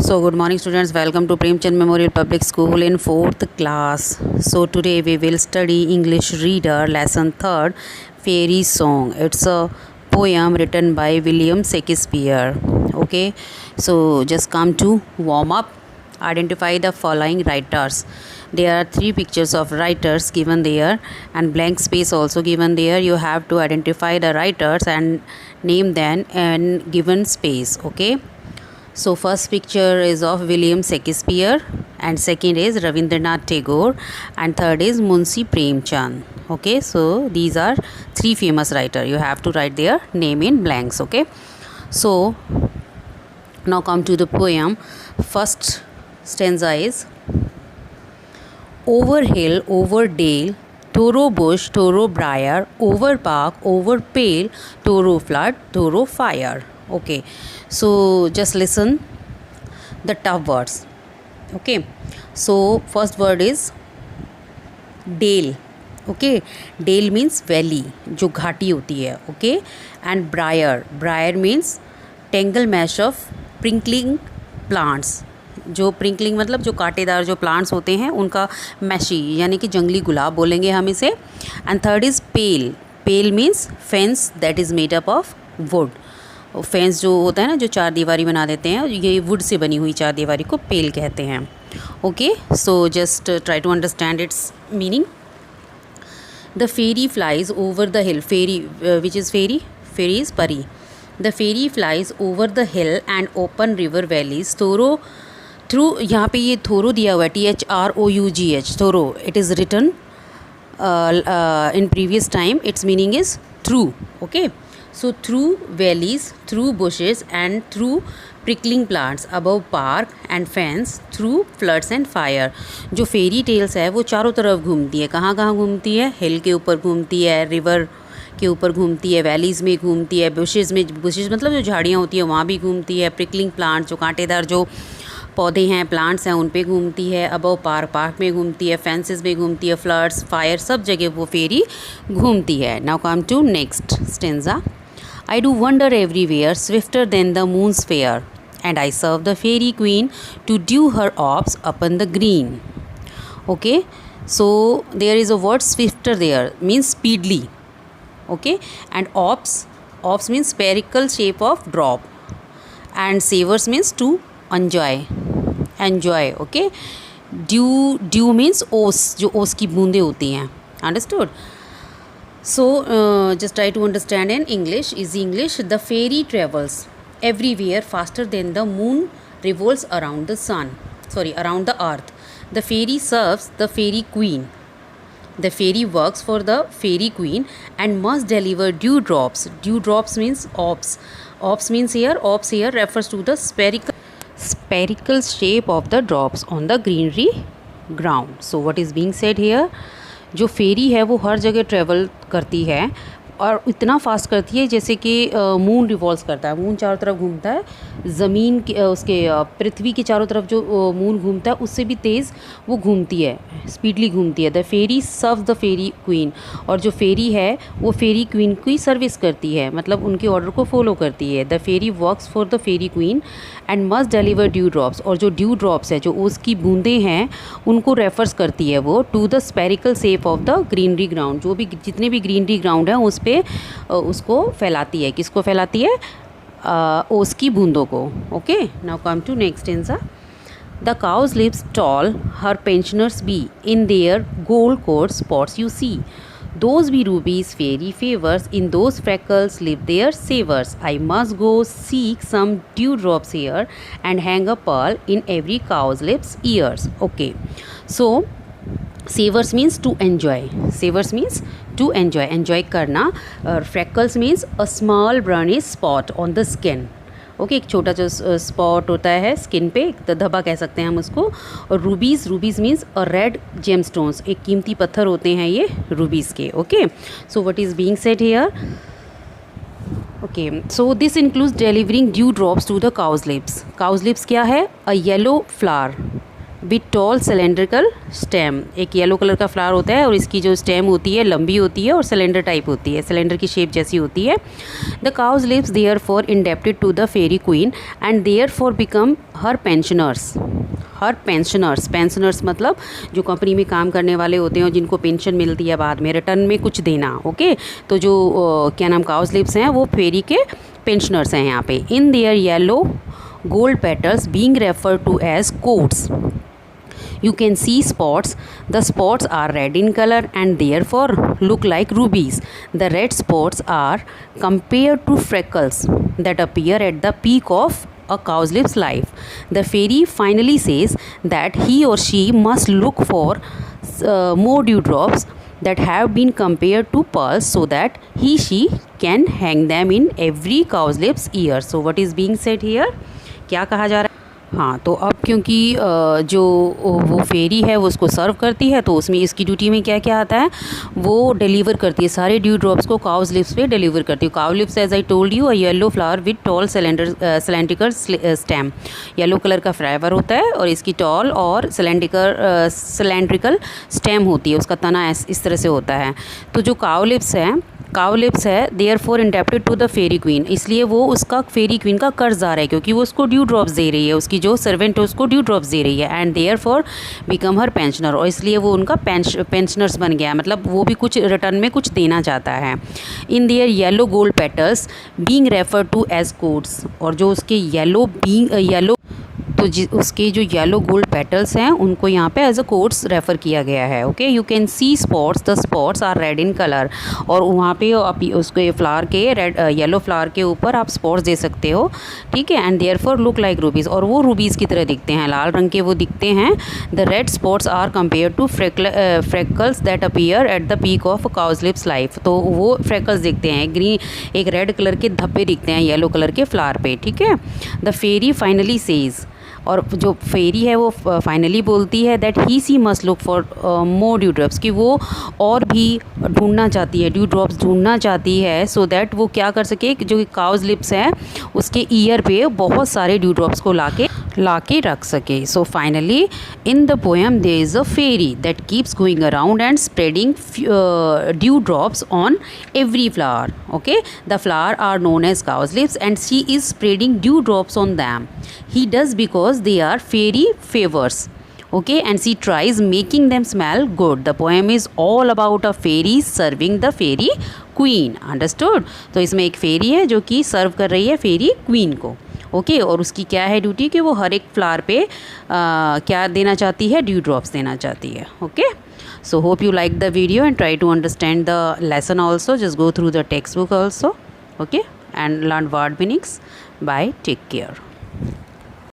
So good morning students, welcome to Premchand Memorial Public School in 4th class. So today we will study English Reader lesson 3rd, Fairy Song. It's a poem written by William Shakespeare. Okay, so just come to warm up. Identify the following writers. There are 3 pictures of writers given there and blank space also given there. You have to identify the writers and name them in given space. Okay. So first picture is of William Shakespeare and second is Ravindranath Tagore and third is Munshi Premchand. Okay, so these are 3 famous writers. You have to write their name in blanks. Okay, so now come to the poem. First stanza is: over hill, over dale, Toro bush, Toro briar, over park, over pale, Toro flood, Toro fire. Okay, so just listen the tough words. Okay, so first word is dale. Okay, dale means valley, जो घाटी होती है. Okay, and briar. Briar means tangle mesh of prickling plants. जो प्रिंकलिंग मतलब जो कांटेदार जो plants होते हैं उनका मैशी यानी कि जंगली गुलाब बोलेंगे हम इसे. And third is pale. Pale means fence that is made up of wood. Fence जो होता है ना, जो चार दीवारी बना देते हैं, ये वुड से बनी हुई चार दीवारी को पेल कहते हैं. Okay, so just try to understand its meaning. The fairy flies over the hill. Fairy which is fairy? Fairy is परी. The fairy flies over the hill and open river valleys thorough through. यहाँ पे ये thorough दिया हुआ है, THROUGH, thorough. It is written in previous time. Its meaning is through. Okay, so through valleys, through bushes and through prickling plants, above park and fence, through floods and fire. जो fairy tales है वो चारों तरफ घूमती है. कहाँ कहाँ घूमती है? हिल के ऊपर घूमती है, रिवर के ऊपर घूमती है, वैलीज़ में घूमती है, बुशेज़ में, बुशेज़ मतलब जो झाड़ियाँ होती है वहाँ भी घूमती है, प्रिकलिंग प्लांट जो कांटेदार जो पौधे हैं, प्लांट्स हैं, उन पे घूमती है, अबव पार्क, पार्क में घूमती है, फेंसेस में घूमती है, फ्लड्स, फायर, सब जगह वो फेरी घूमती है. Now come to next stanza. I do wander everywhere, swifter than the moon's fair, and I serve the fairy queen to do her ops upon the green. Okay, so there is a word swifter there, means speedily. Okay, and ops means spherical shape of drop, and savors means to enjoy. Okay, dew means ओस, जो ओस की बूंदें होती हैं. Understood? So just try to understand in English. Easy English. The fairy travels everywhere faster than the moon revolves around the sun. Around the earth. The fairy serves the fairy queen. The fairy works for the fairy queen and must deliver dewdrops. Dewdrops means ops. Ops here refers to the spherical shape of the drops on the greenery ground. So what is being said here? जो फेरी है वो हर जगह travel करती है और इतना fast करती है जैसे कि मून रिवॉल्व करता है. मून चारों तरफ घूमता है, ज़मीन के उसके पृथ्वी के चारों तरफ जो मून घूमता है उससे भी तेज़ वो घूमती है, स्पीडली घूमती है. The fairy serve the fairy queen. और जो फेरी है वो फेरी क्वीन की सर्विस करती है, मतलब उनके ऑर्डर को फॉलो करती है. The fairy works for the fairy queen and must deliver dew drops. और जो ड्यू ड्रॉप्स है, जो उसकी बूंदें हैं, उनको रेफर्स करती है वो to the spherical shape of the greenery ground. जो भी जितने भी ग्रीनरी ग्राउंड है उस पर उसको फैलाती है. किसको फैलाती है? ओस की बूंदों को. Okay, now come to next stanza. The cowslips tall, her pensioners be, in their gold coat spots you see. Those be rubies, fairy favors, in those freckles live their savors. I must go seek some dewdrops here and hang a pearl in every cow's lips ears. Okay, so savors means to enjoy. Savors means to enjoy, enjoy करना. और freckles means a small brownish spot on the skin. Okay, एक छोटा जो spot होता है skin पे, एक धब्बा कह सकते हैं हम उसको. और rubies means a red gem stones, एक कीमती पत्थर होते हैं ये रूबीज़ के. Okay, so what is being said here? Okay, so this includes delivering dew drops to the cowslips. Cowslips क्या है? A yellow flower. With tall cylindrical stem. एक येलो कलर का फ्लावर होता है और इसकी जो स्टेम होती है लंबी होती है और सिलेंडर टाइप होती है, सिलेंडर की शेप जैसी होती है। The cowslips therefore indebted to the fairy queen and therefore become her pensioners. Her pensioners, pensioners मतलब जो कंपनी में काम करने वाले होते हैं और जिनको पेंशन मिलती है बाद में, रिटर्न में कुछ देना। ओके, तो जो क्या नाम काउज लिव्स हैं वो फेरी के पेंशनर्स हैं यहाँ पे। इन their yellow gold petals being referred to as coats. You can see spots. The spots are red in color and therefore look like rubies. The red spots are compared to freckles that appear at the peak of a cow's lips life. The fairy finally says that he or she must look for more dewdrops that have been compared to pearls so that she can hang them in every cow's lips ear. So what is being said here? क्या कहा जा रहा है? हाँ, तो अब क्योंकि जो वो फेरी है वो उसको सर्व करती है, तो उसमें इसकी ड्यूटी में क्या क्या आता है, वो डिलीवर करती है सारे ड्यू ड्रॉप्स को काउज लिप्स पे डिलीवर करती है। Cowslips as I told you a yellow flower with tall cylindrical stem. Yellow colour का फ्लावर होता है और इसकी टॉल और सिलेंड्रिकल स्टेम होती है, उसका तना इस तरह से होता है। तो जो काउ लिप्स है therefore indebted to the fairy queen, इसलिए वो उसका फेरी क्वीन का कर्जदार है क्योंकि वो उसको ड्यू ड्रॉप्स दे रही है, उसकी जो सर्वेंट है उसको ड्यू ड्रॉप्स दे रही है। And therefore become her pensioner, और इसलिए वो उनका पेंशनर्स बन गया, मतलब वो भी कुछ रिटर्न में कुछ देना चाहता है। In their yellow gold petals being refer to as coats, और जो उसके येलो तो उसके जो येलो गोल्ड पेटल्स हैं उनको यहाँ पे एज अ कोड्स रेफ़र किया गया है। Okay, you can see spots, the spots are red in colour, और वहाँ पे आप उसके फ्लावर के येलो फ्लावर के ऊपर आप स्पॉट्स दे सकते हो, ठीक है। And therefore look like rubies, और वो रूबीज़ की तरह दिखते हैं, लाल रंग के वो दिखते हैं। The red spots are compare to freckles that appear at the peak of cowslips life, तो वो फ्रेकल्स दिखते हैं, एक रेड कलर के धब्बे दिखते हैं येलो कलर के फ्लावर पे, ठीक है। द फेरी फाइनली सेज, और जो फेरी है वो फाइनली बोलती है that he see must look for more dew drops, कि वो और भी ढूंढना चाहती है, ड्यू ड्रॉप्स ढूंढना चाहती है, सो दैट वो क्या कर सके, जो काउज लिप्स है उसके ईयर पे बहुत सारे ड्यू ड्रॉप्स को लाके रख सके। So finally in the poem there is a fairy that keeps going around and spreading dew drops on every flower. Okay, the flower are known as cowslips and she is spreading dew drops on them. He does because they are fairy favors. Okay, and she tries making them smell good. The poem is all about a fairy serving the fairy queen. Understood? तो इसमें एक फेरी है जो कि सर्व कर रही है फेरी queen को। ओके, और उसकी क्या है ड्यूटी कि वो हर एक फ्लावर पे क्या देना चाहती है, ड्यू ड्रॉप्स देना चाहती है। Okay, so hope you like the video and try to understand the lesson also. Just go through the textbook also. Okay, and learn word meanings. Bye, take care.